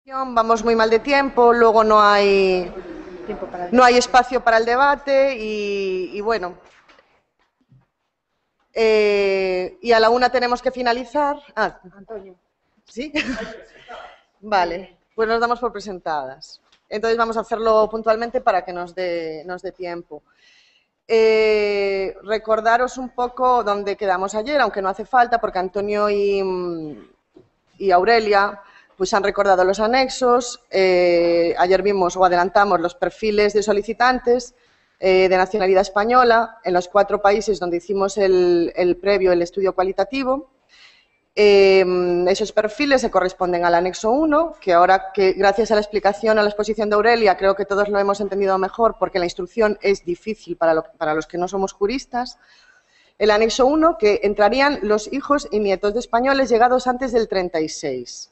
Vamos muy mal de tiempo, luego no hay espacio para el debate y bueno, y a la 1 tenemos que finalizar. Antonio. ¿Sí? Vale, pues nos damos por presentadas. Entonces vamos a hacerlo puntualmente para que nos dé tiempo. Recordaros un poco dónde quedamos ayer, aunque no hace falta, porque Antonio y Aurelia pues han recordado los anexos. Ayer vimos o adelantamos los perfiles de solicitantes de nacionalidad española en los 4 países donde hicimos el estudio cualitativo. Esos perfiles se corresponden al anexo 1, que ahora, que gracias a la explicación, a la exposición de Aurelia, creo que todos lo hemos entendido mejor, porque la instrucción es difícil para los que no somos juristas. El anexo 1, que entrarían los hijos y nietos de españoles llegados antes del 36.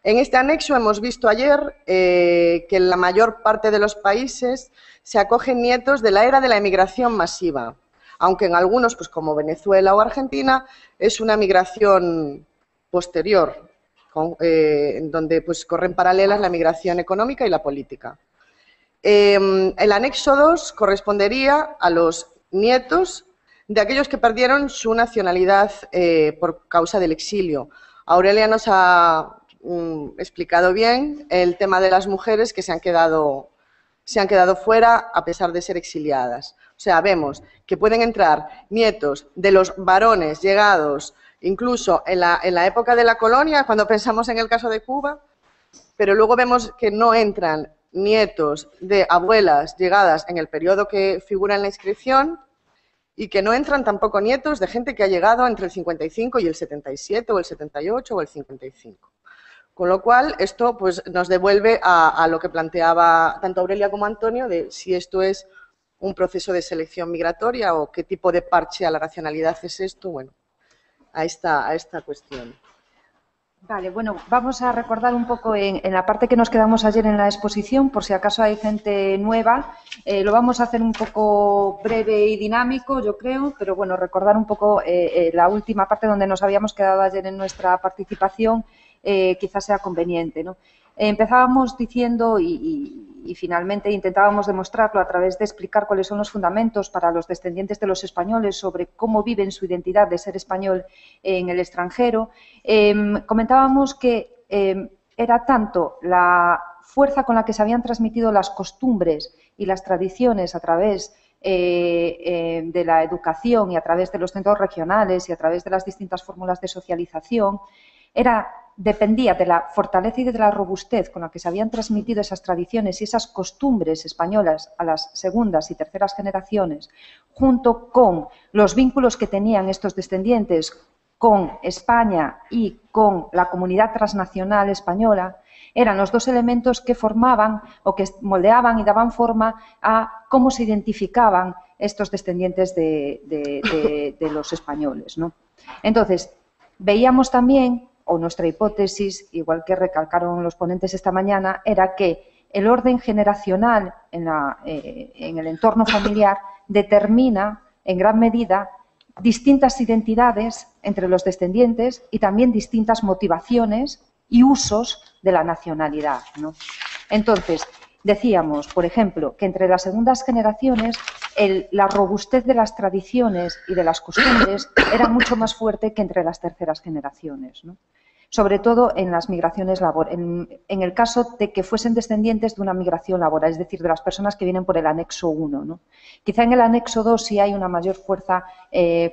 En este anexo hemos visto ayer que en la mayor parte de los países se acogen nietos de la era de la emigración masiva, aunque en algunos, pues como Venezuela o Argentina, es una migración posterior, donde pues corren paralelas la migración económica y la política. El anexo 2 correspondería a los nietos de aquellos que perdieron su nacionalidad por causa del exilio. Aurelia nos ha explicado bien el tema de las mujeres que se han quedado fuera a pesar de ser exiliadas. O sea, vemos que pueden entrar nietos de los varones llegados incluso en la época de la colonia, cuando pensamos en el caso de Cuba, pero luego vemos que no entran nietos de abuelas llegadas en el periodo que figura en la inscripción y que no entran tampoco nietos de gente que ha llegado entre el 55 y el 77 o el 78 o el 55. Con lo cual, esto pues, nos devuelve a lo que planteaba tanto Aurelia como Antonio, de si esto es un proceso de selección migratoria o qué tipo de parche a la nacionalidad es esto, bueno, a esta cuestión. Vale, bueno, vamos a recordar un poco en la parte que nos quedamos ayer en la exposición, por si acaso hay gente nueva. Lo vamos a hacer un poco breve y dinámico, yo creo, pero bueno, recordar un poco la última parte donde nos habíamos quedado ayer en nuestra participación, quizás sea conveniente, ¿no? Empezábamos diciendo y finalmente intentábamos demostrarlo a través de explicar cuáles son los fundamentos para los descendientes de los españoles sobre cómo viven su identidad de ser español en el extranjero. Comentábamos que era tanto la fuerza con la que se habían transmitido las costumbres y las tradiciones a través de la educación y a través de los centros regionales y a través de las distintas fórmulas de socialización, dependía de la fortaleza y de la robustez con la que se habían transmitido esas tradiciones y esas costumbres españolas a las segundas y terceras generaciones, junto con los vínculos que tenían estos descendientes con España y con la comunidad transnacional española, eran los dos elementos que formaban o que moldeaban y daban forma a cómo se identificaban estos descendientes de los españoles, ¿no? Entonces, veíamos también, o nuestra hipótesis, igual que recalcaron los ponentes esta mañana, era que el orden generacional en el entorno familiar determina en gran medida distintas identidades entre los descendientes y también distintas motivaciones y usos de la nacionalidad, ¿no? Entonces, decíamos, por ejemplo, que entre las segundas generaciones la robustez de las tradiciones y de las costumbres era mucho más fuerte que entre las terceras generaciones, ¿no? Sobre todo en las migraciones laborales, en el caso de que fuesen descendientes de una migración laboral, es decir, de las personas que vienen por el anexo 1, ¿no? Quizá en el anexo 2 sí hay una mayor fuerza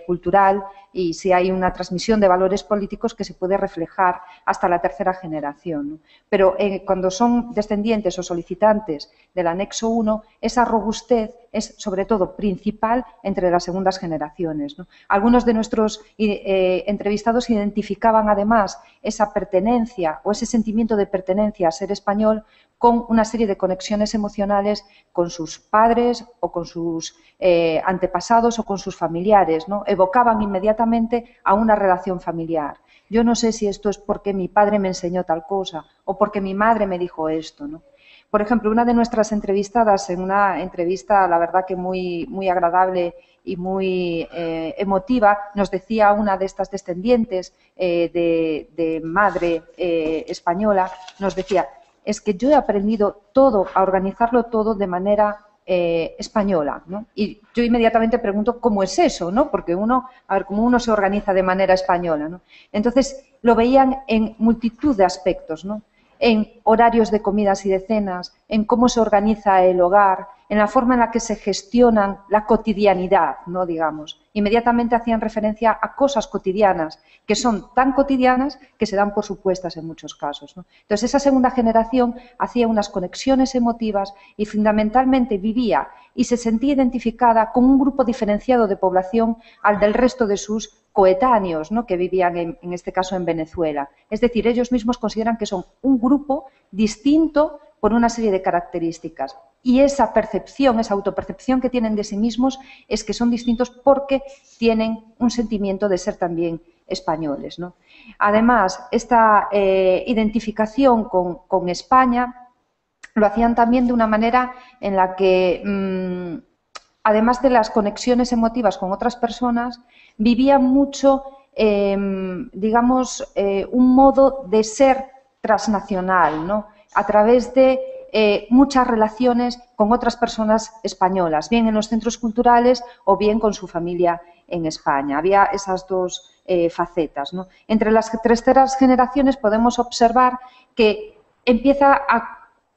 cultural y sí hay una transmisión de valores políticos que se puede reflejar hasta la tercera generación, ¿no? Pero cuando son descendientes o solicitantes del anexo 1, esa robustez es sobre todo principal entre las segundas generaciones, ¿no? Algunos de nuestros entrevistados identificaban además esa pertenencia o ese sentimiento de pertenencia a ser español con una serie de conexiones emocionales con sus padres o con sus antepasados o con sus familiares, ¿no? Evocaban inmediatamente a una relación familiar. Yo no sé si esto es porque mi padre me enseñó tal cosa o porque mi madre me dijo esto, ¿no? Por ejemplo, una de nuestras entrevistadas, en una entrevista, la verdad que muy agradable y muy emotiva, nos decía una de estas descendientes de madre española, nos decía, es que yo he aprendido todo, a organizarlo todo de manera española, ¿no? Y yo inmediatamente pregunto cómo es eso, ¿no? Porque cómo uno se organiza de manera española, ¿no? Entonces lo veían en multitud de aspectos, ¿no? En horarios de comidas y de cenas, en cómo se organiza el hogar, en la forma en la que se gestionan la cotidianidad, ¿no? Digamos. Inmediatamente hacían referencia a cosas cotidianas, que son tan cotidianas que se dan por supuestas en muchos casos, ¿no? Entonces, esa segunda generación hacía unas conexiones emotivas y fundamentalmente vivía y se sentía identificada con un grupo diferenciado de población al del resto de sus coetáneos, ¿no? Que vivían, en este caso, en Venezuela. Es decir, ellos mismos consideran que son un grupo distinto por una serie de características. Y esa percepción, esa autopercepción que tienen de sí mismos es que son distintos porque tienen un sentimiento de ser también españoles, ¿no? Además, esta identificación con España lo hacían también de una manera en la que, además de las conexiones emotivas con otras personas, vivían mucho, digamos, un modo de ser transnacional, ¿no? A través de muchas relaciones con otras personas españolas, bien en los centros culturales o bien con su familia en España. Había esas dos facetas, ¿no? Entre las terceras generaciones podemos observar que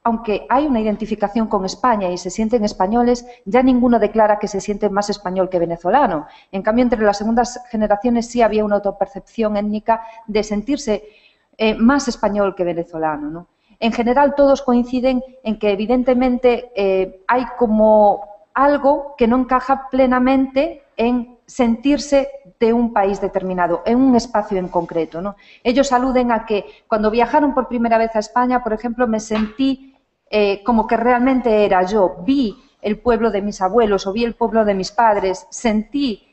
aunque hay una identificación con España y se sienten españoles, ya ninguno declara que se siente más español que venezolano. En cambio, entre las segundas generaciones sí había una autopercepción étnica de sentirse más español que venezolano, ¿no? En general, todos coinciden en que, evidentemente, hay como algo que no encaja plenamente en sentirse de un país determinado, en un espacio en concreto, ¿no? Ellos aluden a que cuando viajaron por primera vez a España, por ejemplo, me sentí como que realmente era yo. Vi el pueblo de mis abuelos o vi el pueblo de mis padres, sentí,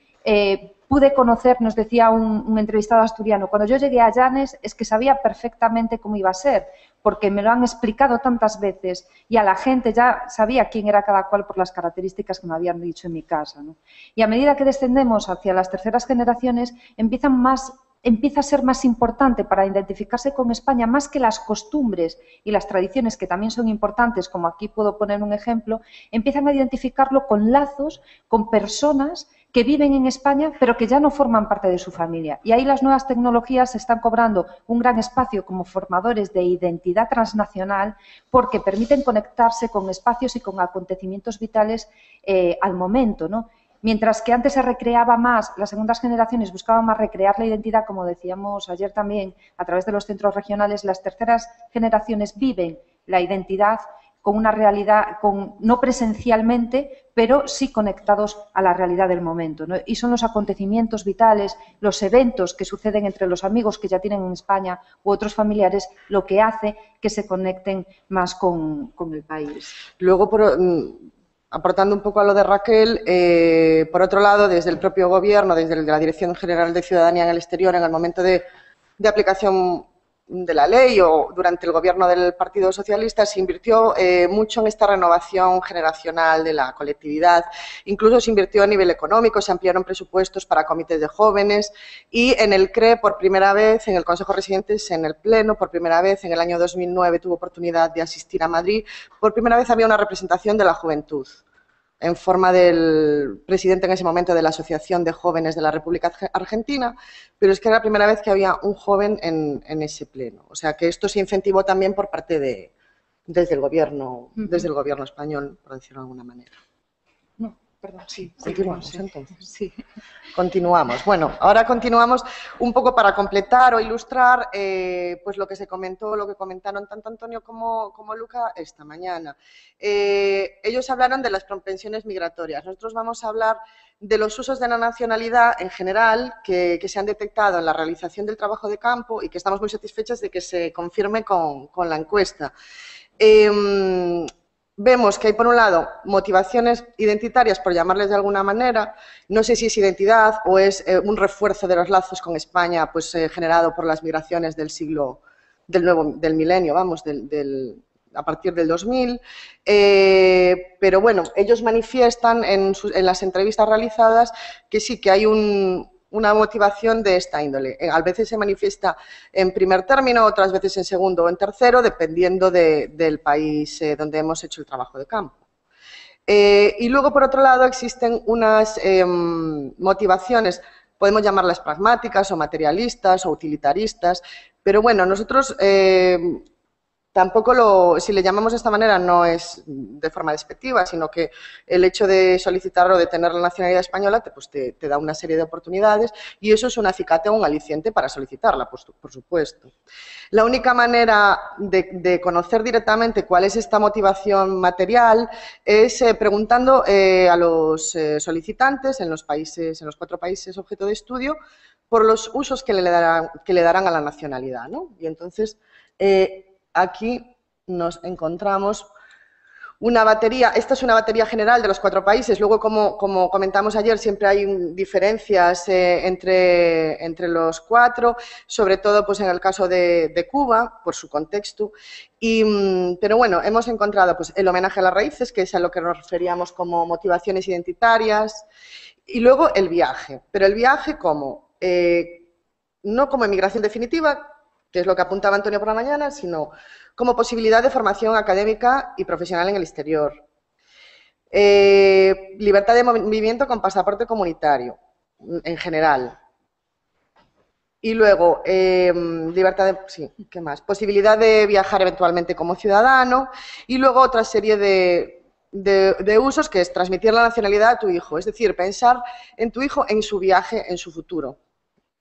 pude conocer, nos decía un entrevistado asturiano, cuando yo llegué a Llanes es que sabía perfectamente cómo iba a ser, porque me lo han explicado tantas veces y a la gente ya sabía quién era cada cual por las características que me habían dicho en mi casa, ¿no? Y a medida que descendemos hacia las terceras generaciones, empieza a ser más importante para identificarse con España, más que las costumbres y las tradiciones, que también son importantes, como aquí puedo poner un ejemplo, empiezan a identificarlo con lazos, con personas que viven en España, pero que ya no forman parte de su familia. Y ahí las nuevas tecnologías están cobrando un gran espacio como formadores de identidad transnacional, porque permiten conectarse con espacios y con acontecimientos vitales al momento, ¿no? Mientras que antes se recreaba más, las segundas generaciones buscaban más recrear la identidad, como decíamos ayer también, a través de los centros regionales, las terceras generaciones viven la identidad con una realidad, no presencialmente, pero sí conectados a la realidad del momento, ¿no? Y son los acontecimientos vitales, los eventos que suceden entre los amigos que ya tienen en España u otros familiares, lo que hace que se conecten más con el país. Luego, aportando un poco a lo de Raquel, por otro lado, desde el propio Gobierno, desde la Dirección General de Ciudadanía en el Exterior, en el momento de aplicación de la ley o durante el Gobierno del Partido Socialista, se invirtió mucho en esta renovación generacional de la colectividad. Incluso se invirtió a nivel económico, se ampliaron presupuestos para comités de jóvenes y en el CRE, por primera vez, en el Consejo de Residentes, en el Pleno, por primera vez, en el año 2009, tuve oportunidad de asistir a Madrid, por primera vez había una representación de la juventud, en forma del presidente en ese momento de la Asociación de Jóvenes de la República Argentina, pero es que era la primera vez que había un joven en ese pleno. O sea, que esto se incentivó también por parte desde el gobierno español, por decirlo de alguna manera. No, perdón, sí. Continuamos, entonces. Sí. Continuamos. Bueno, ahora continuamos un poco para completar o ilustrar pues lo que se comentó, lo que comentaron tanto Antonio como Luca esta mañana. Ellos hablaron de las propensiones migratorias. Nosotros vamos a hablar de los usos de la nacionalidad en general que se han detectado en la realización del trabajo de campo y que estamos muy satisfechas de que se confirme con la encuesta. Vemos que hay, por un lado, motivaciones identitarias, por llamarles de alguna manera. No sé si es identidad o es un refuerzo de los lazos con España, pues generado por las migraciones del milenio, vamos, del a partir del 2000, pero bueno, ellos manifiestan en las entrevistas realizadas que sí que hay una motivación de esta índole. A veces se manifiesta en primer término, otras veces en segundo o en tercero, dependiendo del país donde hemos hecho el trabajo de campo. Y luego, por otro lado, existen unas motivaciones, podemos llamarlas pragmáticas o materialistas o utilitaristas, pero bueno, nosotros tampoco si le llamamos de esta manera no es de forma despectiva, sino que el hecho de solicitar o de tener la nacionalidad española te da una serie de oportunidades y eso es un acicate o un aliciente para solicitarla, por supuesto. La única manera de conocer directamente cuál es esta motivación material es preguntando a los solicitantes en los 4 países objeto de estudio por los usos que le darán a la nacionalidad, ¿no? Y entonces aquí nos encontramos una batería, esta es una batería general de los 4 países, luego como comentamos ayer siempre hay diferencias entre los 4, sobre todo pues, en el caso de Cuba, por su contexto, pero bueno, hemos encontrado pues, el homenaje a las raíces, que es a lo que nos referíamos como motivaciones identitarias, y luego el viaje, pero el viaje no como emigración definitiva, que es lo que apuntaba Antonio por la mañana, sino como posibilidad de formación académica y profesional en el exterior. Libertad de movimiento con pasaporte comunitario, en general. Y luego, ¿qué más? Posibilidad de viajar eventualmente como ciudadano. Y luego otra serie de usos, que es transmitir la nacionalidad a tu hijo. Es decir, pensar en tu hijo, en su viaje, en su futuro.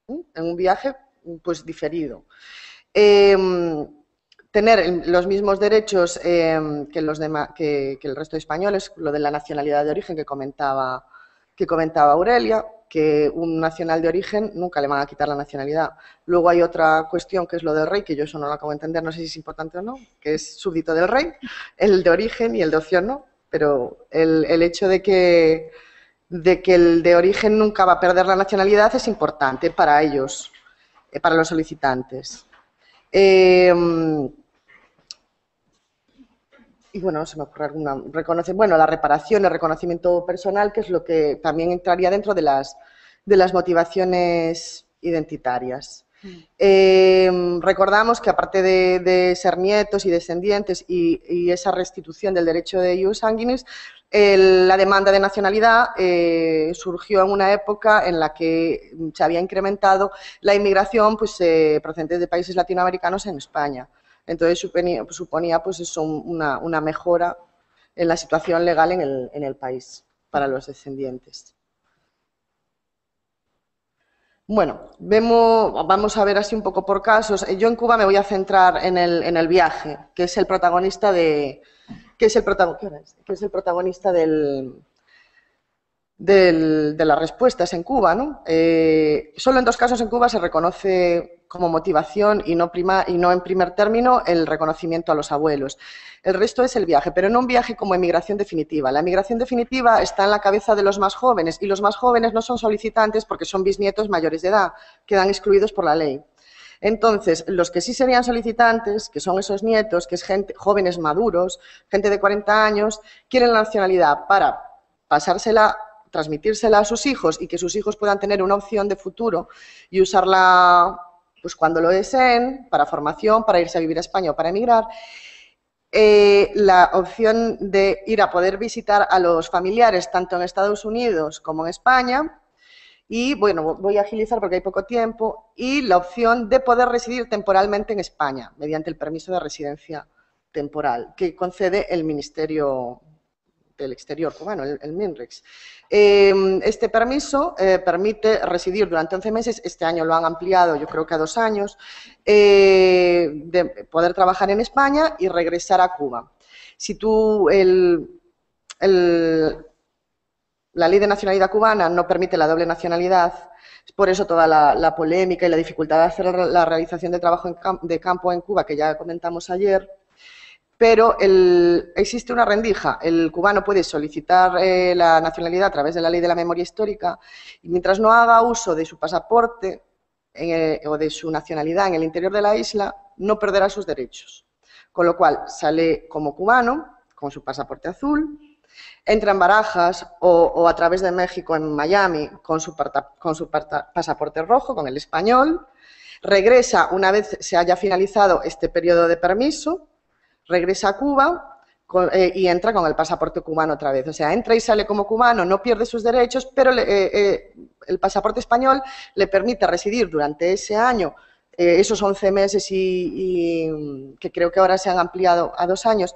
En un viaje, pues, diferido. Tener los mismos derechos que el resto de españoles, lo de la nacionalidad de origen que comentaba Aurelia, que un nacional de origen nunca le van a quitar la nacionalidad. Luego hay otra cuestión que es lo del rey, que yo eso no lo acabo de entender, no sé si es importante o no, que es súbdito del rey, el de origen y el de opción no, pero el hecho de que el de origen nunca va a perder la nacionalidad es importante para ellos, para los solicitantes. Y bueno, se me ocurre alguna. La reparación, el reconocimiento personal, que es lo que también entraría dentro de las motivaciones identitarias. Recordamos que aparte de ser nietos y descendientes y esa restitución del derecho de ius sanguinis, la demanda de nacionalidad surgió en una época en la que se había incrementado la inmigración pues, procedente de países latinoamericanos en España. Entonces suponía pues eso, una mejora en la situación legal en el país para los descendientes. Bueno, vamos a ver así un poco por casos. Yo en Cuba me voy a centrar en el viaje, que es el protagonista de las respuestas en Cuba, ¿no? Solo en 2 casos en Cuba se reconoce como motivación y no en primer término el reconocimiento a los abuelos. El resto es el viaje, pero no un viaje como emigración definitiva. La emigración definitiva está en la cabeza de los más jóvenes y los más jóvenes no son solicitantes porque son bisnietos mayores de edad, quedan excluidos por la ley. Entonces, los que sí serían solicitantes, que son esos nietos, que es jóvenes maduros, gente de 40 años, quieren la nacionalidad para transmitírsela a sus hijos y que sus hijos puedan tener una opción de futuro y usarla pues, cuando lo deseen, para formación, para irse a vivir a España o para emigrar. La opción de ir a poder visitar a los familiares tanto en Estados Unidos como en España y, bueno, voy a agilizar porque hay poco tiempo, y la opción de poder residir temporalmente en España mediante el permiso de residencia temporal que concede el Ministerio del Exterior cubano, el MINREX. Este permiso permite residir durante 11 meses, este año lo han ampliado yo creo que a 2 años, de poder trabajar en España y regresar a Cuba. Si la ley de nacionalidad cubana no permite la doble nacionalidad, es por eso toda la polémica y la dificultad de hacer la realización de trabajo de campo en Cuba, que ya comentamos ayer. Pero existe una rendija. El cubano puede solicitar la nacionalidad a través de la ley de la memoria histórica y mientras no haga uso de su pasaporte o de su nacionalidad en el interior de la isla, no perderá sus derechos. Con lo cual, sale como cubano, con su pasaporte azul, entra en Barajas o a través de México en Miami con su pasaporte rojo, con el español, regresa una vez se haya finalizado este periodo de permiso, regresa a Cuba y entra con el pasaporte cubano otra vez. O sea, entra y sale como cubano, no pierde sus derechos, pero el pasaporte español le permite residir durante ese año, esos 11 meses y que creo que ahora se han ampliado a 2 años,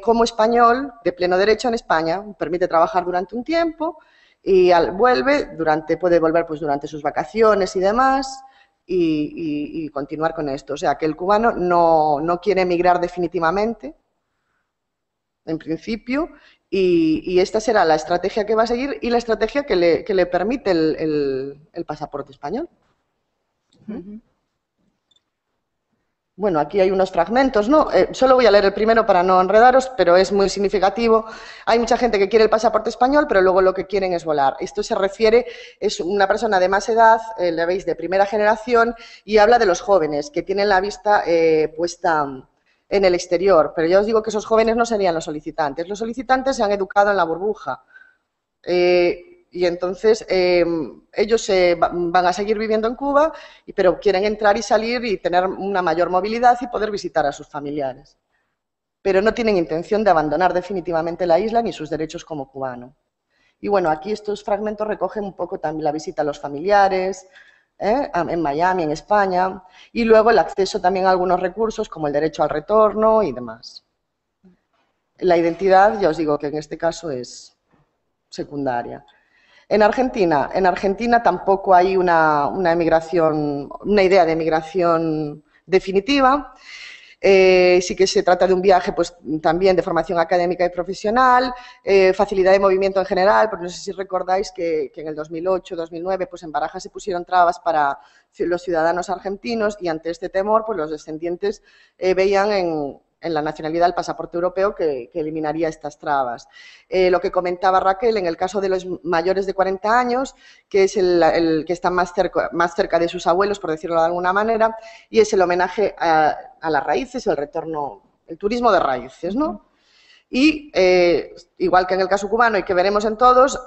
como español de pleno derecho en España. Permite trabajar durante un tiempo y puede volver pues, durante sus vacaciones y demás. Y continuar con esto. O sea, que el cubano no quiere emigrar definitivamente, en principio, y esta será la estrategia que va a seguir y la estrategia que le permite el pasaporte español. Bueno, aquí hay unos fragmentos, ¿no? Solo voy a leer el primero para no enredaros, pero es muy significativo. Hay mucha gente que quiere el pasaporte español, pero luego lo que quieren es volar. Esto se refiere, es una persona de más edad, le veis, de primera generación, y habla de los jóvenes que tienen la vista puesta en el exterior. Pero ya os digo que esos jóvenes no serían los solicitantes. Los solicitantes se han educado en la burbuja. Y entonces ellos van a seguir viviendo en Cuba, pero quieren entrar y salir y tener una mayor movilidad y poder visitar a sus familiares. Pero no tienen intención de abandonar definitivamente la isla ni sus derechos como cubano. Y bueno, aquí estos fragmentos recogen un poco también la visita a los familiares, en Miami, en España, y luego el acceso también a algunos recursos como el derecho al retorno y demás. La identidad, ya os digo que en este caso es secundaria. En Argentina tampoco hay una idea de emigración definitiva. Sí que se trata de un viaje pues, también de formación académica y profesional, facilidad de movimiento en general, porque no sé si recordáis que en el 2008-2009 pues, en Barajas se pusieron trabas para los ciudadanos argentinos y ante este temor pues, los descendientes veían en la nacionalidad el pasaporte europeo que eliminaría estas trabas. Lo que comentaba Raquel, en el caso de los mayores de 40 años, que es el que está más cerca de sus abuelos, por decirlo de alguna manera, y es el homenaje a las raíces, el retorno, el turismo de raíces, ¿no? Y, igual que en el caso cubano y que veremos en todos,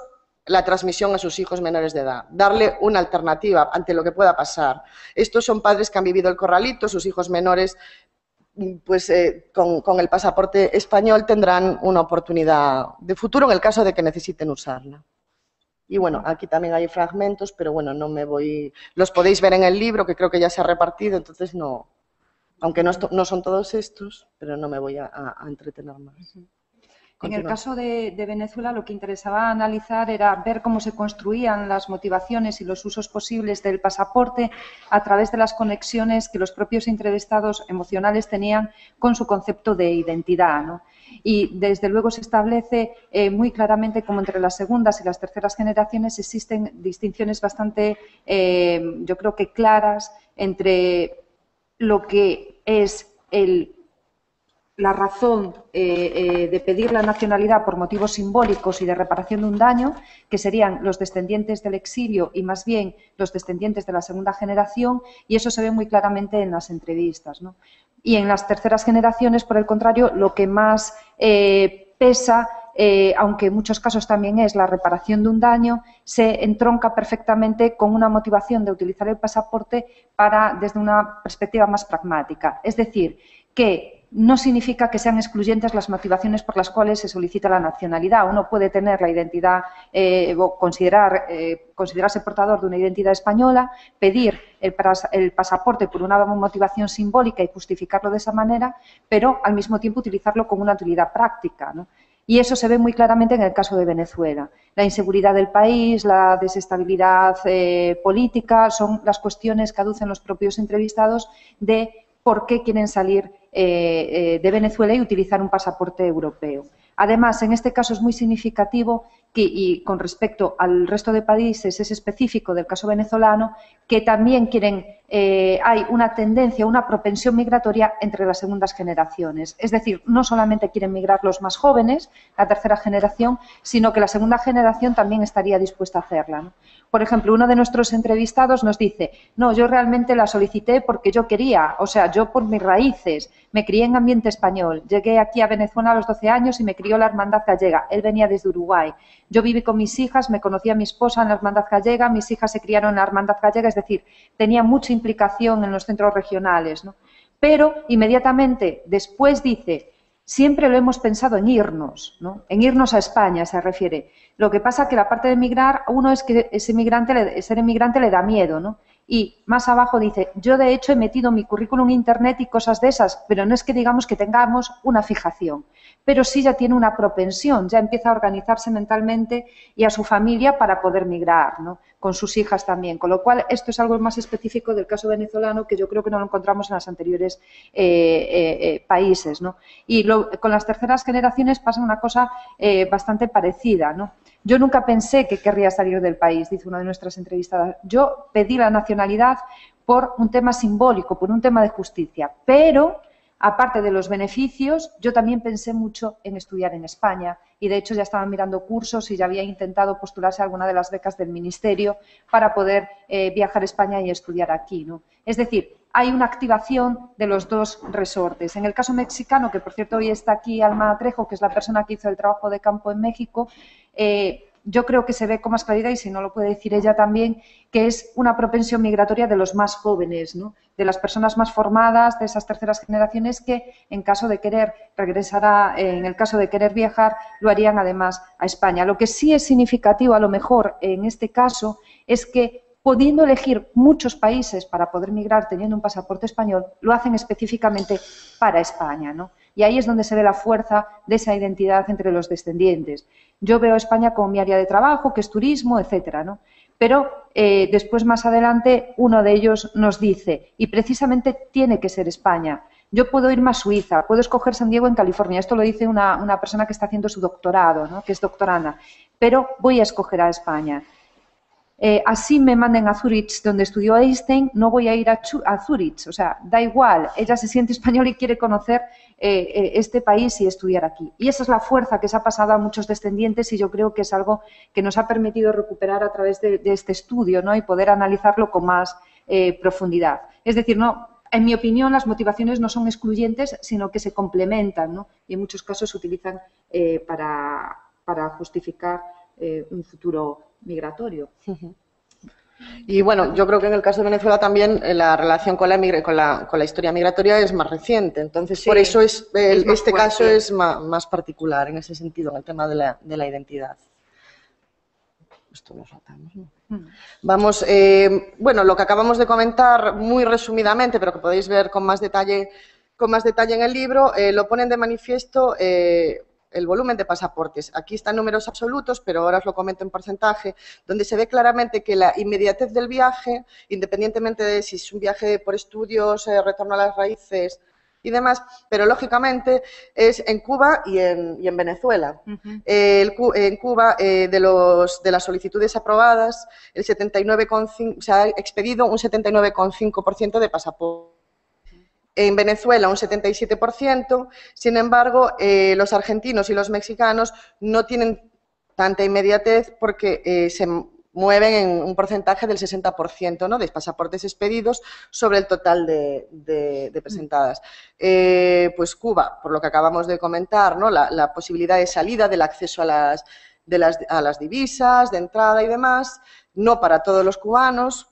la transmisión a sus hijos menores de edad, darle una alternativa ante lo que pueda pasar. Estos son padres que han vivido el corralito, sus hijos menores pues con el pasaporte español tendrán una oportunidad de futuro en el caso de que necesiten usarla. Y bueno, aquí también hay fragmentos, pero bueno, no me voy... Los podéis ver en el libro, que creo que ya se ha repartido, entonces no... Aunque no son todos estos, pero no me voy a entretener más. En el caso de Venezuela, lo que interesaba analizar era ver cómo se construían las motivaciones y los usos posibles del pasaporte a través de las conexiones que los propios entrevistados emocionales tenían con su concepto de identidad, ¿no? Y desde luego se establece muy claramente cómo entre las segundas y las terceras generaciones existen distinciones bastante, yo creo que claras, entre lo que es la razón de pedir la nacionalidad por motivos simbólicos y de reparación de un daño, que serían los descendientes del exilio y más bien los descendientes de la segunda generación, y eso se ve muy claramente en las entrevistas, ¿no? Y en las terceras generaciones, por el contrario, lo que más pesa, aunque en muchos casos también es la reparación de un daño, se entronca perfectamente con una motivación de utilizar el pasaporte desde una perspectiva más pragmática. Es decir, que no significa que sean excluyentes las motivaciones por las cuales se solicita la nacionalidad. Uno puede tener la identidad o considerarse portador de una identidad española, pedir el pasaporte por una motivación simbólica y justificarlo de esa manera, pero al mismo tiempo utilizarlo con una utilidad práctica, ¿no? Y eso se ve muy claramente en el caso de Venezuela. La inseguridad del país, la desestabilidad política, son las cuestiones que aducen los propios entrevistados de por qué quieren salir de Venezuela y utilizar un pasaporte europeo. Además, en este caso es muy significativo y con respecto al resto de países es específico del caso venezolano, que también quieren, hay una tendencia, una propensión migratoria entre las segundas generaciones. Es decir, no solamente quieren migrar los más jóvenes, la tercera generación, sino que la segunda generación también estaría dispuesta a hacerla, ¿no? Por ejemplo, uno de nuestros entrevistados nos dice, no, yo realmente la solicité porque yo quería, o sea, yo por mis raíces, me crié en ambiente español, llegué aquí a Venezuela a los 12 años y me crió la Hermandad Gallega, él venía desde Uruguay, yo viví con mis hijas, me conocí a mi esposa en la Hermandad Gallega, mis hijas se criaron en la Hermandad Gallega, es decir, tenía mucha implicación en los centros regionales, ¿no? Pero inmediatamente después dice, siempre lo hemos pensado en irnos, ¿no? En irnos a España se refiere. Lo que pasa que la parte de emigrar, uno es que ser emigrante le da miedo, ¿no? Y más abajo dice, yo de hecho he metido mi currículum en internet y cosas de esas, pero no es que digamos que tengamos una fijación, pero sí ya tiene una propensión, ya empieza a organizarse mentalmente y a su familia para poder migrar, ¿no? Con sus hijas también, con lo cual esto es algo más específico del caso venezolano que yo creo que no lo encontramos en los anteriores países, ¿no? Y con las terceras generaciones pasa una cosa bastante parecida, ¿no? Yo nunca pensé que querría salir del país, dice una de nuestras entrevistadas. Yo pedí la nacionalidad por un tema simbólico, por un tema de justicia, pero aparte de los beneficios, yo también pensé mucho en estudiar en España y de hecho ya estaba mirando cursos y ya había intentado postularse a alguna de las becas del Ministerio para poder viajar a España y estudiar aquí, ¿no? Es decir, hay una activación de los dos resortes. En el caso mexicano, que por cierto hoy está aquí Alma Trejo, que es la persona que hizo el trabajo de campo en México, yo creo que se ve con más claridad, y si no lo puede decir ella también, que es una propensión migratoria de los más jóvenes, ¿no? De las personas más formadas, de esas terceras generaciones que en caso de querer regresar en el caso de querer viajar, lo harían además a España. Lo que sí es significativo a lo mejor en este caso es que pudiendo elegir muchos países para poder migrar teniendo un pasaporte español, lo hacen específicamente para España, ¿no? Y ahí es donde se ve la fuerza de esa identidad entre los descendientes. Yo veo a España como mi área de trabajo, que es turismo, etcétera, ¿no? Pero después, más adelante, uno de ellos nos dice, y precisamente tiene que ser España. Yo puedo irme a Suiza, puedo escoger San Diego en California. Esto lo dice una persona que está haciendo su doctorado, ¿no? Que es doctoranda. Pero voy a escoger a España. Así me manden a Zurich, donde estudió Einstein, no voy a ir a Zurich, o sea, da igual, ella se siente española y quiere conocer este país y estudiar aquí. Y esa es la fuerza que se ha pasado a muchos descendientes y yo creo que es algo que nos ha permitido recuperar a través de este estudio, ¿no? Y poder analizarlo con más profundidad. Es decir, no, en mi opinión, las motivaciones no son excluyentes, sino que se complementan, ¿no? Y en muchos casos se utilizan para justificar un futuro migratorio. Y bueno, yo creo que en el caso de Venezuela también la relación con la historia migratoria es más reciente, entonces sí, por eso este caso es más particular en ese sentido, en el tema de la identidad. Esto lo saltamos, ¿no? Vamos, bueno, lo que acabamos de comentar muy resumidamente, pero que podéis ver con más detalle en el libro, lo ponen de manifiesto el volumen de pasaportes. Aquí están números absolutos, pero ahora os lo comento en porcentaje, donde se ve claramente que la inmediatez del viaje, independientemente de si es un viaje por estudios, retorno a las raíces y demás, pero lógicamente es en Cuba y en Venezuela. En Cuba, de las solicitudes aprobadas, el 79,5%, se ha expedido un 79,5% de pasaportes. En Venezuela un 77%, sin embargo, los argentinos y los mexicanos no tienen tanta inmediatez porque se mueven en un porcentaje del 60%, ¿no? De pasaportes expedidos sobre el total de presentadas. Pues Cuba, por lo que acabamos de comentar, ¿no? La posibilidad de salida, del acceso a las divisas, de entrada y demás, no para todos los cubanos,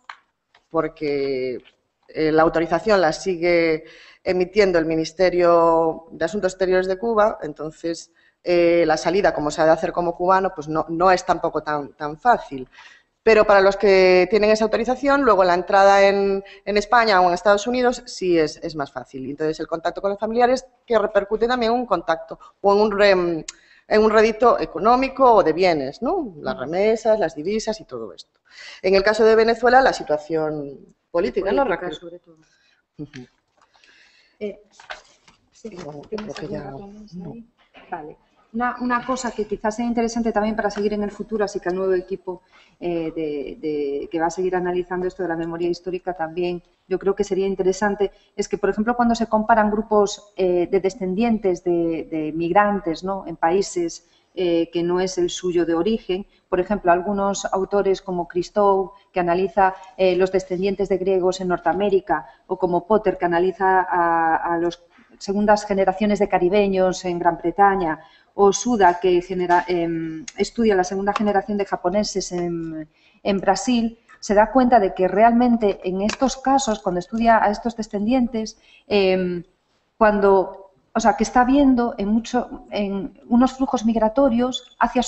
porque la autorización la sigue emitiendo el Ministerio de Asuntos Exteriores de Cuba, entonces la salida, como se ha de hacer como cubano, pues no es tampoco tan fácil. Pero para los que tienen esa autorización, luego la entrada en España o en Estados Unidos sí es más fácil. Entonces el contacto con los familiares que repercute también en un contacto o en un rédito económico o de bienes, ¿no? Las remesas, las divisas y todo esto. En el caso de Venezuela, la situación política, ¿no? Sobre todo. Sí, creo que ya... Vale. Una cosa que quizás sea interesante también para seguir en el futuro, así que al nuevo equipo que va a seguir analizando esto de la memoria histórica también, yo creo que sería interesante, es que, por ejemplo, cuando se comparan grupos de descendientes de migrantes, ¿no?, en países que no es el suyo de origen, por ejemplo, algunos autores como Christou, que analiza los descendientes de griegos en Norteamérica, o como Potter, que analiza a las segundas generaciones de caribeños en Gran Bretaña, o Suda, que estudia la segunda generación de japoneses en Brasil, se da cuenta de que realmente en estos casos, cuando estudia a estos descendientes, que está viendo en unos flujos migratorios hacia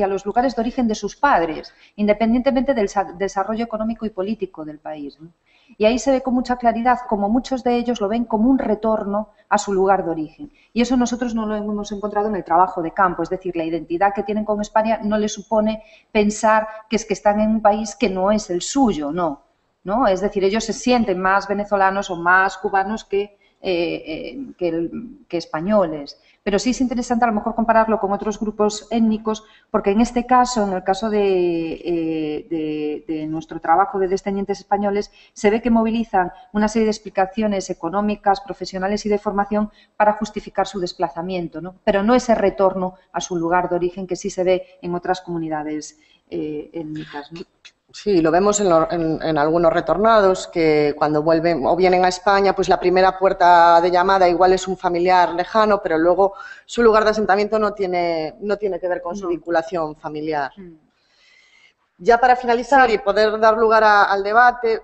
los lugares de origen de sus padres, independientemente del desarrollo económico y político del país, ¿no? Y ahí se ve con mucha claridad como muchos de ellos lo ven como un retorno a su lugar de origen. Y eso nosotros no lo hemos encontrado en el trabajo de campo, es decir, la identidad que tienen con España no les supone pensar que es que están en un país que no es el suyo, no. Es decir, ellos se sienten más venezolanos o más cubanos que españoles. Pero sí es interesante a lo mejor compararlo con otros grupos étnicos, porque en este caso, en el caso de nuestro trabajo de descendientes españoles, se ve que movilizan una serie de explicaciones económicas, profesionales y de formación para justificar su desplazamiento, ¿no? Pero no ese retorno a su lugar de origen que sí se ve en otras comunidades étnicas, ¿no? Sí, lo vemos en algunos retornados que cuando vuelven o vienen a España, pues la primera puerta de llamada igual es un familiar lejano, pero luego su lugar de asentamiento no tiene que ver con su vinculación familiar. Ya para finalizar y poder dar lugar al debate,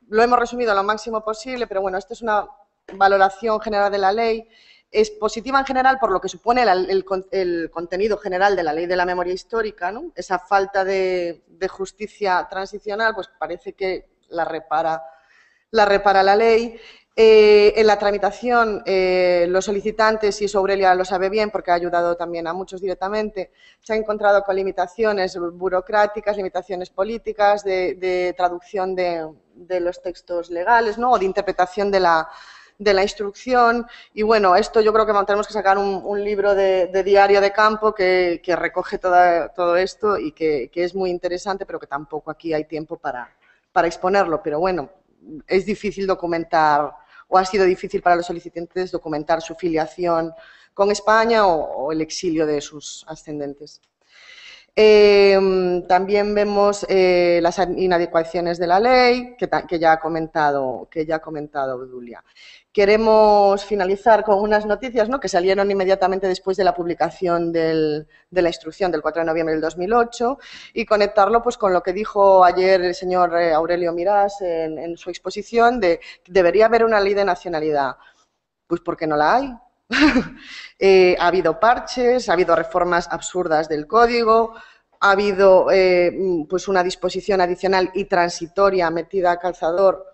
lo hemos resumido lo máximo posible, pero bueno, esto es una valoración general de la ley. Es positiva en general por lo que supone el contenido general de la ley de la memoria histórica, ¿no? Esa falta de justicia transicional, pues parece que la repara la ley. En la tramitación, los solicitantes, y eso Aurelia lo sabe bien porque ha ayudado también a muchos directamente, se han encontrado con limitaciones burocráticas, limitaciones políticas, de traducción de los textos legales, ¿no?, o de interpretación de la instrucción. Y bueno, esto yo creo que tenemos que sacar un libro de diario de campo que recoge todo esto y que es muy interesante, pero que tampoco aquí hay tiempo para exponerlo. Pero bueno, es difícil documentar, o ha sido difícil para los solicitantes documentar su filiación con España o el exilio de sus ascendentes. También vemos las inadecuaciones de la ley que ya ha comentado Dulia. Queremos finalizar con unas noticias, ¿no?, que salieron inmediatamente después de la publicación de la instrucción del 4 de noviembre del 2008 y conectarlo pues con lo que dijo ayer el señor Aurelio Mirás en su exposición de que debería haber una ley de nacionalidad. Pues porque no la hay. Ha habido parches, ha habido reformas absurdas del código, ha habido pues una disposición adicional y transitoria metida a calzador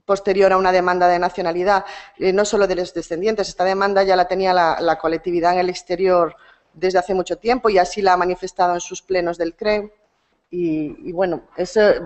posterior a una demanda de nacionalidad, no solo de los descendientes. Esta demanda ya la tenía la colectividad en el exterior desde hace mucho tiempo y así la ha manifestado en sus plenos del CREM. Y bueno,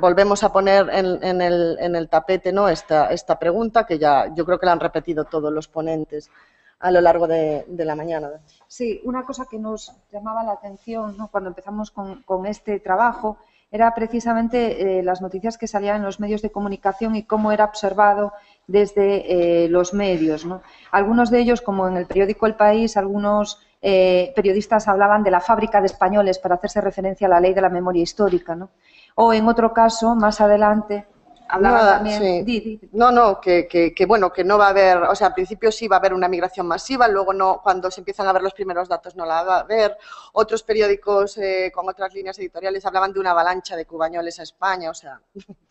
volvemos a poner en el tapete, ¿no?, esta pregunta que ya yo creo que la han repetido todos los ponentes a lo largo de la mañana. Sí, una cosa que nos llamaba la atención, ¿no?, cuando empezamos con este trabajo era precisamente las noticias que salían en los medios de comunicación y cómo era observado desde los medios, ¿no? Algunos de ellos, como en el periódico El País, algunos periodistas hablaban de la fábrica de españoles para hacerse referencia a la ley de la memoria histórica, ¿no? O en otro caso, más adelante, hablaban también... Sí. No, que bueno, que no va a haber, o sea, al principio sí va a haber una migración masiva, luego no, cuando se empiezan a ver los primeros datos no la va a haber. Otros periódicos con otras líneas editoriales hablaban de una avalancha de cubañoles a España, o sea...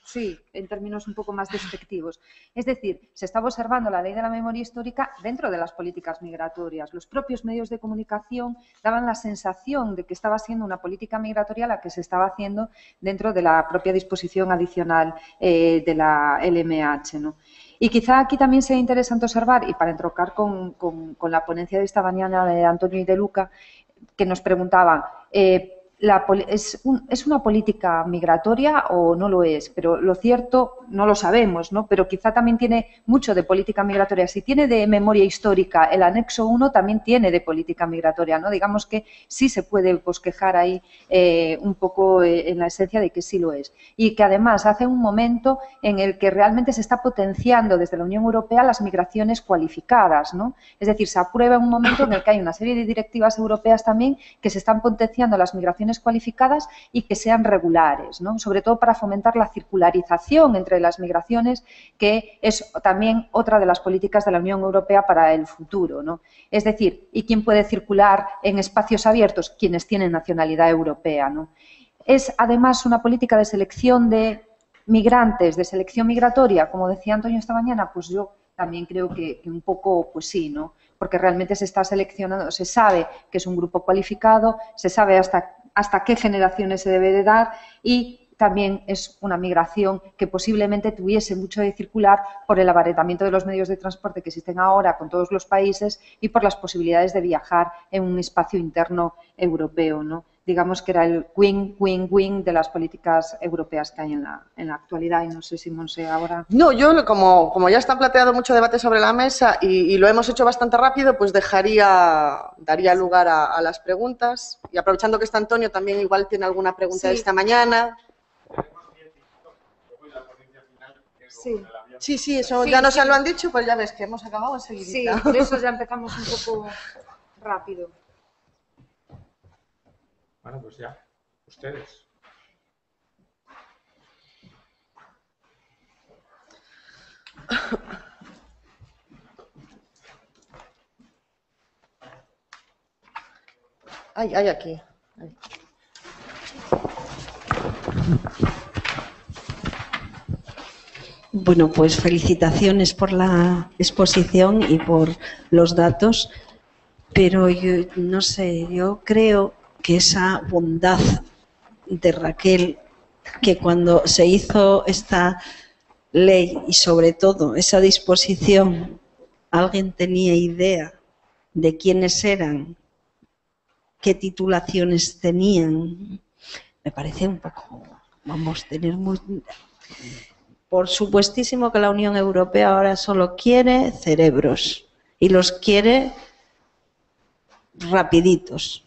Sí, en términos un poco más despectivos. Es decir, se estaba observando la ley de la memoria histórica dentro de las políticas migratorias. Los propios medios de comunicación daban la sensación de que estaba siendo una política migratoria la que se estaba haciendo dentro de la propia disposición adicional de la LMH, ¿no? Y quizá aquí también sea interesante observar, y para entroncar con la ponencia de esta mañana de Antonio y de Luca, que nos preguntaban ¿es una política migratoria o no lo es? Pero lo cierto, no lo sabemos, ¿no? Pero quizá también tiene mucho de política migratoria. Si tiene de memoria histórica el anexo 1, también tiene de política migratoria, ¿no? Digamos que sí se puede bosquejar ahí un poco en la esencia de que sí lo es. Y que además hace un momento en el que realmente se está potenciando desde la Unión Europea las migraciones cualificadas, ¿no? Es decir, se aprueba un momento en el que hay una serie de directivas europeas también que se están potenciando las migraciones cualificadas y que sean regulares, ¿no? Sobre todo para fomentar la circularización entre las migraciones, que es también otra de las políticas de la Unión Europea para el futuro, ¿no? Es decir, ¿y quién puede circular en espacios abiertos? Quienes tienen nacionalidad europea, ¿no? Es además una política de selección de migrantes, de selección migratoria, como decía Antonio esta mañana, pues yo también creo que un poco, pues sí, ¿no? Porque realmente se está seleccionando, se sabe que es un grupo cualificado, se sabe hasta qué generaciones se debe de dar y también es una migración que posiblemente tuviese mucho de circular por el abaratamiento de los medios de transporte que existen ahora con todos los países y por las posibilidades de viajar en un espacio interno europeo, ¿no? Digamos que era el win-win-win de las políticas europeas que hay en la actualidad. Y no sé si Monse ahora... No, yo como ya está planteado mucho debate sobre la mesa y lo hemos hecho bastante rápido, pues daría lugar a las preguntas. Y aprovechando que está Antonio, también igual tiene alguna pregunta de esta mañana. Sí, eso ya nos lo han dicho, pues ya ves que hemos acabado enseguida. Sí, por eso ya empezamos un poco rápido. Bueno, pues ya, ustedes. Hay aquí. Ay. Bueno, pues felicitaciones por la exposición y por los datos, pero yo no sé, yo creo que esa bondad de Raquel, que cuando se hizo esta ley y sobre todo esa disposición, alguien tenía idea de quiénes eran, qué titulaciones tenían, me parece un poco, tener muy... Por supuestísimo que la Unión Europea ahora solo quiere cerebros y los quiere rapiditos.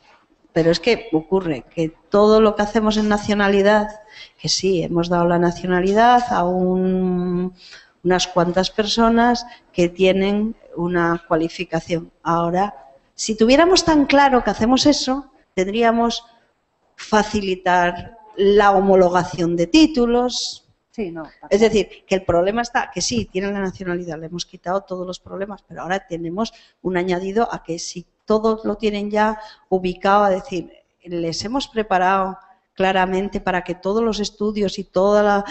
Pero es que ocurre que todo lo que hacemos en nacionalidad, que sí, hemos dado la nacionalidad a unas cuantas personas que tienen una cualificación. Ahora, si tuviéramos tan claro que hacemos eso, tendríamos facilitar la homologación de títulos. Sí, no, es decir, que el problema está, que sí, tienen la nacionalidad, le hemos quitado todos los problemas, pero ahora tenemos un añadido a que si todos lo tienen ya ubicado, a decir, les hemos preparado claramente para que todos los estudios y todas las,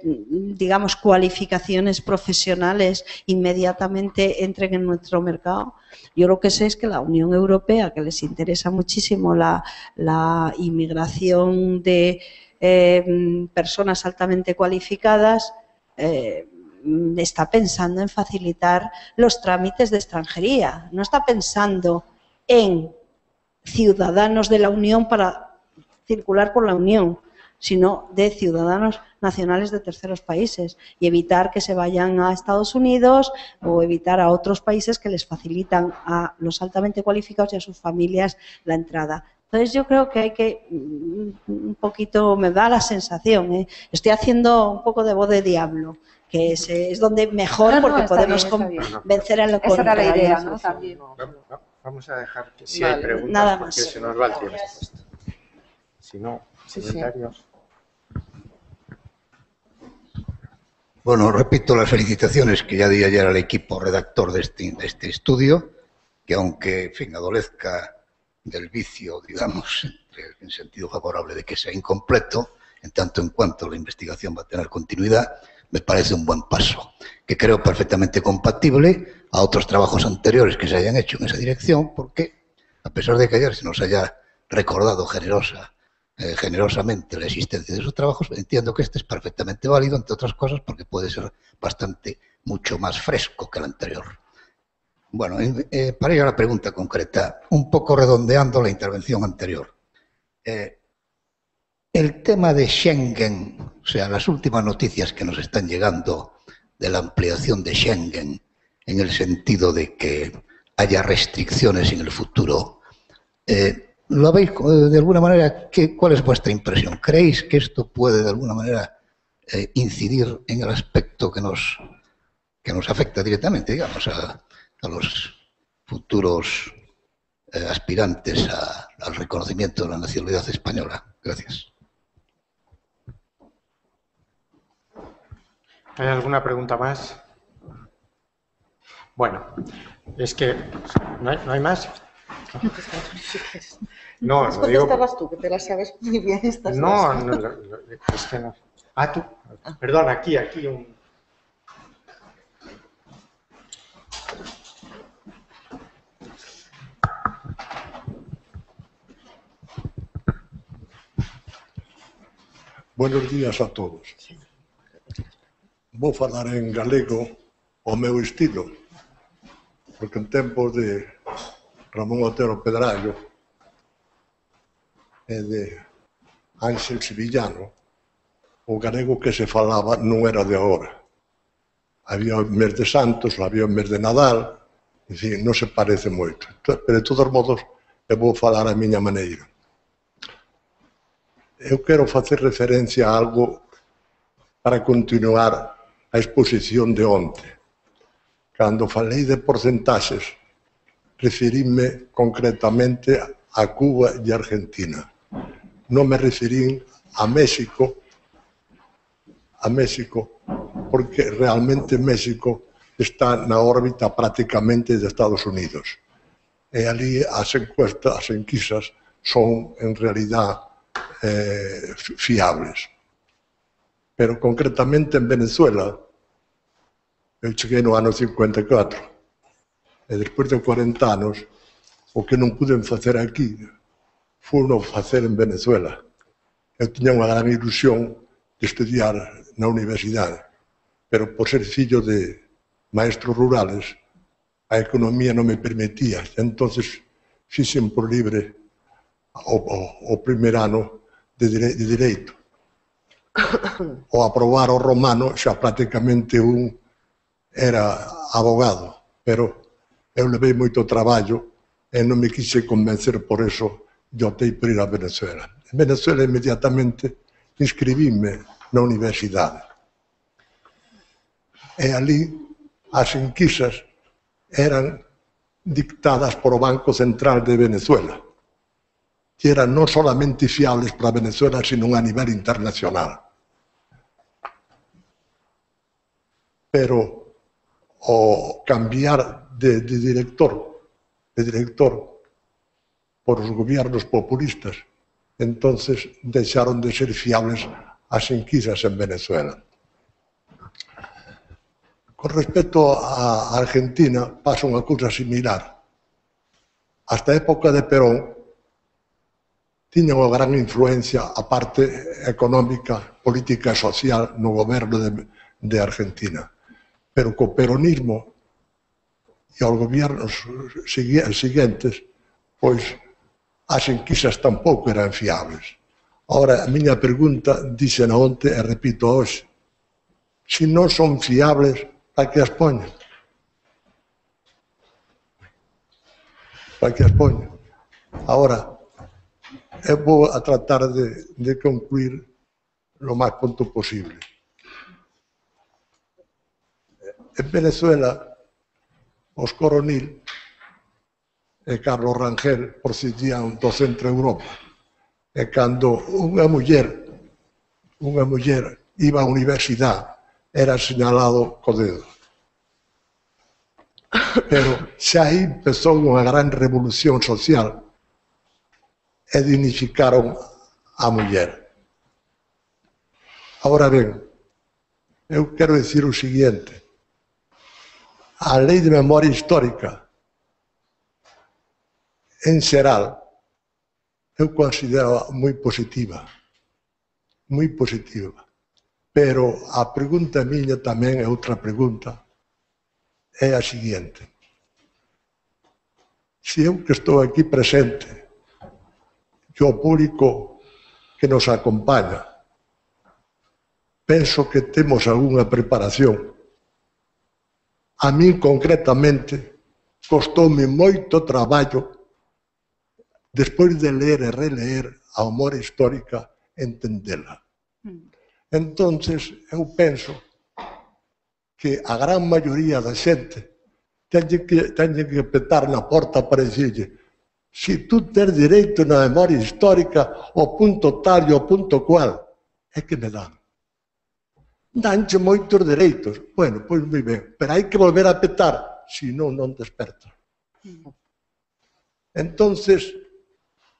digamos, cualificaciones profesionales inmediatamente entren en nuestro mercado. Yo lo que sé es que la Unión Europea, que les interesa muchísimo la inmigración de personas altamente cualificadas, está pensando en facilitar los trámites de extranjería, no está pensando en ciudadanos de la Unión para circular por la Unión, sino de ciudadanos nacionales de terceros países y evitar que se vayan a Estados Unidos o evitar a otros países que les facilitan a los altamente cualificados y a sus familias la entrada. Entonces yo creo que hay que, un poquito, me da la sensación, estoy haciendo un poco de voz de diablo, que es donde mejor, porque podemos convencer a lo contrario. Esa era la idea, ¿no? También. Vamos a dejar que si hay preguntas, nada porque más. se nos va el tiempo. Si no, comentarios. Bueno, repito las felicitaciones que ya di ayer al equipo redactor de este estudio, que aunque, en fin, adolezca del vicio, digamos, en sentido favorable de que sea incompleto, en tanto en cuanto la investigación va a tener continuidad, me parece un buen paso, que creo perfectamente compatible a otros trabajos anteriores que se hayan hecho en esa dirección, porque, a pesar de que ayer se nos haya recordado generosamente la existencia de esos trabajos, entiendo que este es perfectamente válido, entre otras cosas, porque puede ser mucho más fresco que el anterior. Bueno, para ir a la pregunta concreta, un poco redondeando la intervención anterior. El tema de Schengen, o sea, las últimas noticias que nos están llegando de la ampliación de Schengen, en el sentido de que haya restricciones en el futuro, ¿lo veis de alguna manera? ¿Cuál es vuestra impresión? ¿Creéis que esto puede de alguna manera incidir en el aspecto que nos afecta directamente, digamos, a los futuros aspirantes al reconocimiento de la nacionalidad española? Gracias. ¿Hay alguna pregunta más? Bueno, es que... ¿No hay más? No, Las no digo... contestabas tú, que te las sabes muy bien estas No, dos. no, es que no. Ah, tú. Perdón, aquí un... Buenos días a todos. Vou falar en galego o meu estilo, porque en tempos de Ramón Otero Pedrallo e de Ángel Sevillano, o galego que se falaba non era de agora. Había o mes de Santos, había o mes de Nadal, en fin, non se parece moito. Pero de todos modos, eu vou falar a miña maneira. Eu quero facer referencia a algo para continuar a exposición de onte. Cando falei de porcentaxes, referíme concretamente a Cuba e a Argentina. Non me referín a México, porque realmente México está na órbita prácticamente de Estados Unidos. E ali as encuestas, as enquisas, son en realidad fiables. Pero concretamente en Venezuela, eu cheguei no ano 54, e despois de 40 anos, o que non puden facer aquí, foi non facer en Venezuela. Eu tiña unha gran ilusión de estudiar na universidade, pero por ser fillo de maestros rurales, a economía non me permitía. Entonces, fixen por libre o primer ano de Direito. Ao aprobar o romano, xa prácticamente un era abogado, pero eu levei moito traballo e non me quise convencer, por eso yo optei por ir a Venezuela. En Venezuela inmediatamente inscribíme na universidade. E ali as enquisas eran dictadas por o Banco Central de Venezuela, que eran non solamente fiables para Venezuela, sino a nivel internacional. Pero o cambiar de director por os gobiernos populistas, entonces deixaron de ser fiables as enquisas en Venezuela. Con respecto a Argentina, pasa unha cousa similar. Hasta a época de Perón, tiña unha gran influencia a parte económica, política e social no goberno de Argentina. Pero co peronismo e aos gobernos seguintes, pois as enquisas tampouco eran fiables. Ahora, a miña pregunta, díxena onte e repito hoxe, se non son fiables, para que as poñen? Para que as poñen? Ahora, eu vou a tratar de concluir lo máis pronto posible. En Venezuela, os Coronil e Carlos Rangel procedían do centro Europa. E cando unha muller iba á universidade, era señalado co dedo. Pero xa aí empezou unha gran revolución social e dignificaron a muller. Ahora ben, eu quero dicir o seguinte: a lei de memoria histórica, en xeral, eu considero moi positiva, pero a pregunta miña tamén é outra pregunta, é a seguinte: se eu que estou aquí presente, e o público que nos acompaña. Penso que temos algunha preparación. A min, concretamente, costoume moito traballo, despois de ler e releer a memoria histórica, entendela. Entonces, eu penso que a gran maioría da xente teñe que petar na porta para dicirlle: si tú tes dereito na memoria histórica ao punto tal e ao punto cual, é que me dan. Danche moitos dereitos. Bueno, pois moi ben, pero hai que volver a petar, senón non desperta. Entonces,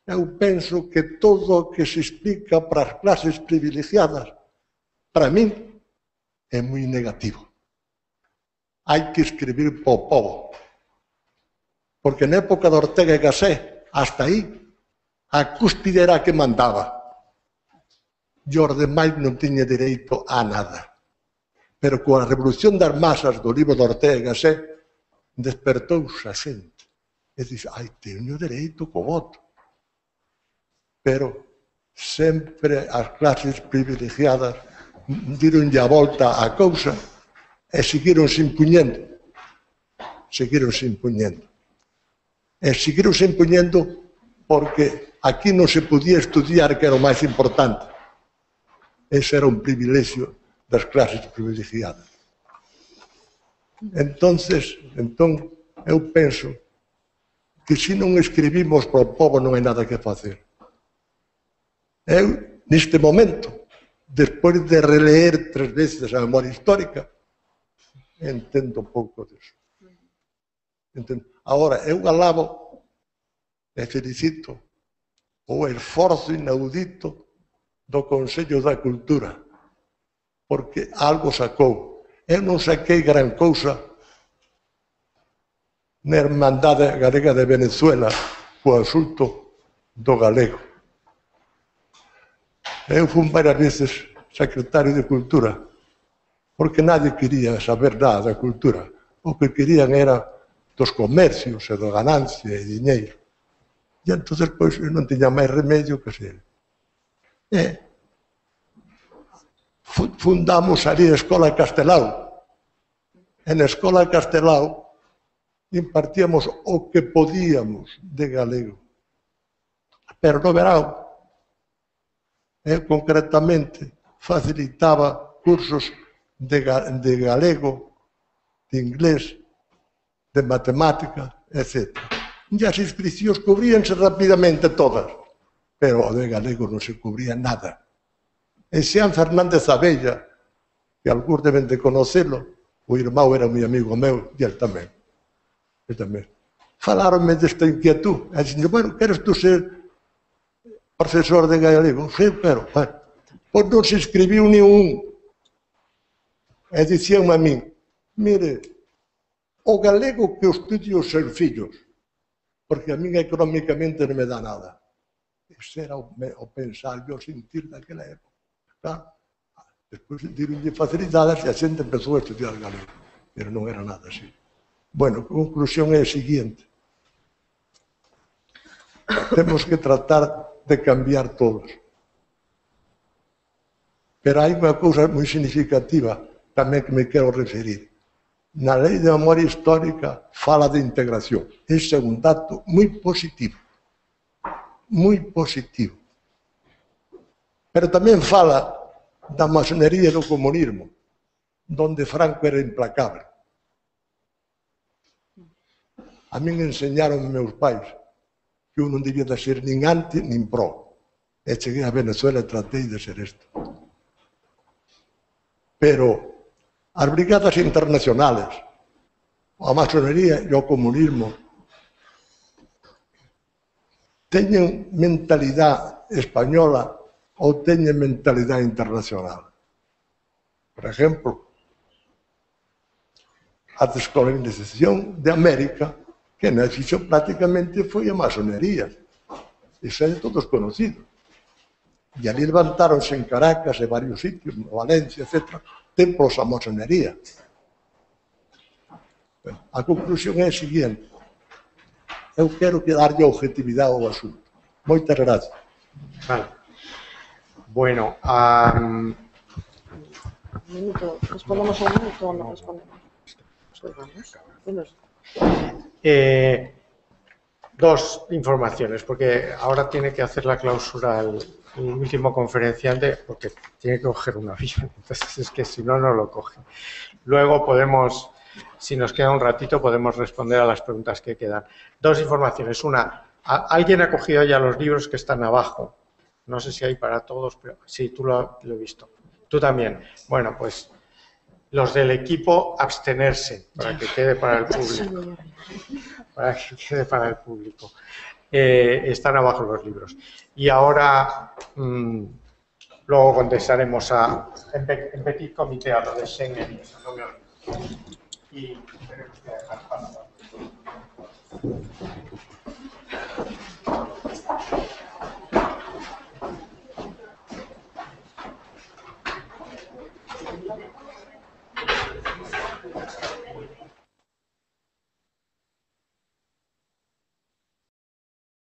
eu penso que todo o que se explica para as clases privilegiadas, para min, é moi negativo. Hai que escribir para o povo. Porque na época de Ortega y Gasset, hasta aí, a cúspide era a que mandaba. E os demais non tiña dereito a nada. Pero coa revolución das masas do libro de Ortega y Gasset, despertouse a xente. E dixe, ai, teño dereito co voto. Pero sempre as clases privilegiadas dironlle a volta á cousa e seguironse impuñendo. Seguironse impuñendo. E seguironse impuñendo porque aquí non se podía estudiar, que era o máis importante. Ese era un privilegio das clases privilegiadas. Entón, eu penso que se non escribimos para o povo non hai nada que facer. Eu, neste momento, despois de releer 3 veces a memoria histórica, entendo pouco disso. Agora, eu alabo e felicito o esforzo inaudito do Consello da Cultura, porque algo sacou. Eu non saquei gran cousa na Hermandade Galega de Venezuela co asunto do galego. Eu fui varias veces secretario de Cultura, porque nadie quería saber nada da cultura. O que querían era dos comercios e da ganancia e diñeiro. E entón, pois, non tiña máis remedio que ser. Fundamos ali a Escola Castelao. En a Escola Castelao impartíamos o que podíamos de galego. Pero no verán, eu concretamente facilitaba cursos de galego, de inglés, de matemática, etc. E as inscripcións cubríanse rapidamente todas, pero o de galego non se cubría nada. E Xean Fernández Abella, que algúns deben de conocelo, o irmão era moi amigo meu, e el tamén. Falaronme desta inquietud. E dixen, bueno, queres tú ser profesor de galego? Sí, pero, bueno, pois non se escribiu ni un. E dicíanme a min, mire, o galego que estudio os seus fillos, porque a min económicamente non me dá nada. Ese era o pensar e o sentir daquela época. Claro, despois dironlle facilidades e a xente empezou a estudiar galego, pero non era nada así. Bueno, a conclusión é a seguinte. Temos que tratar de cambiar todos. Pero hai unha cousa moi significativa tamén que me quero referir. Na Lei de Memoria Histórica fala de integración. Ese é un dato moi positivo. Moi positivo. Pero tamén fala da masonería e do comunismo, donde Franco era implacable. A min enseñaron meus pais que eu non debía de ser nin anti nin pro. E cheguei a Venezuela e tratei de ser isto. Pero as brigadas internacionales, a masonería e o comunismo teñen mentalidade española ou teñen mentalidade internacional. Por exemplo, a descolonización de América, que na fixo prácticamente foi a masonería. Iso é de todos conocidos. E ali levantáronse en Caracas e varios sitios, Valencia, etc., templos a masonería. A conclusión é a seguinte. Eu quero que darlle objetividade ao asunto. Moitas gracias. Vale. Bueno, Un minuto, ¿respondemos un minuto o no respondemos? Pues vamos. Dinos. Dos informaciones, porque ahora tiene que hacer la clausura el último conferenciante, porque tiene que coger un avión, entonces es que si no, no lo coge. Luego podemos, si nos queda un ratito, podemos responder a las preguntas que quedan. Dos informaciones. Una, alguien ha cogido ya los libros que están abajo. No sé si hay para todos, pero sí, tú lo he visto. Tú también. Bueno, pues los del equipo abstenerse para que quede para el público. Para que quede para el público. Están abajo los libros. Y ahora, luego contestaremos en petit comité a lo de Schengen. Y tenemos que dejar pasar.